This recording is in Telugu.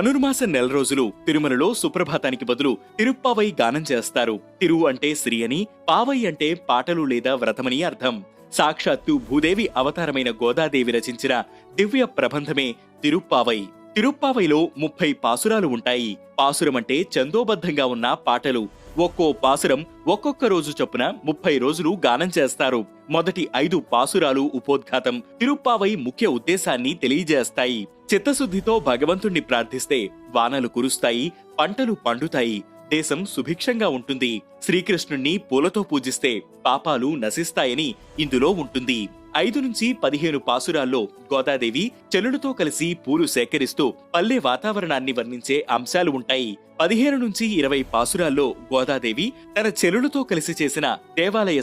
ధనుర్మాసం నెల రోజులు తిరుమలలో సుప్రభాతానికి బదులు తిరుప్పావై గానం చేస్తారు. తిరు అంటే శ్రీ అని, పావై అంటే పాటలు లేదా వ్రతమని అర్థం. సాక్షాత్తు భూదేవి అవతారమైన గోదాదేవి రచించిన దివ్య ప్రబంధమే తిరుప్పావై. తిరుప్పావైలో 30 పాసురాలు ఉంటాయి. పాసురమంటే చందోబద్ధంగా ఉన్న పాటలు. ఒక్కో పాసురం ఒక్కొక్క రోజు చొప్పున 30 రోజులు గానం చేస్తారు. మొదటి 5 పాసురాలు ఉపోద్ఘాతం, తిరుప్పావై ముఖ్య ఉద్దేశాన్ని తెలియజేస్తాయి. చిత్తశుద్ధితో భగవంతుణ్ణి ప్రార్థిస్తే వానలు కురుస్తాయి, పంటలు పండుతాయి, దేశం సుభిక్షంగా ఉంటుంది. శ్రీకృష్ణుణ్ణి పూలతో పూజిస్తే పాపాలు నశిస్తాయని ఇందులో ఉంటుంది. 5 నుంచి 15 పాసురాల్లో గోదాదేవి చెల్లుడితో కలిసి పూలు సేకరిస్తూ పల్లె వాతావరణాన్ని వర్ణించే అంశాలు ఉంటాయి. 15 నుంచి 20 పాసురాల్లో గోదాదేవి తన చెల్లుడితో కలిసి చేసిన దేవాలయ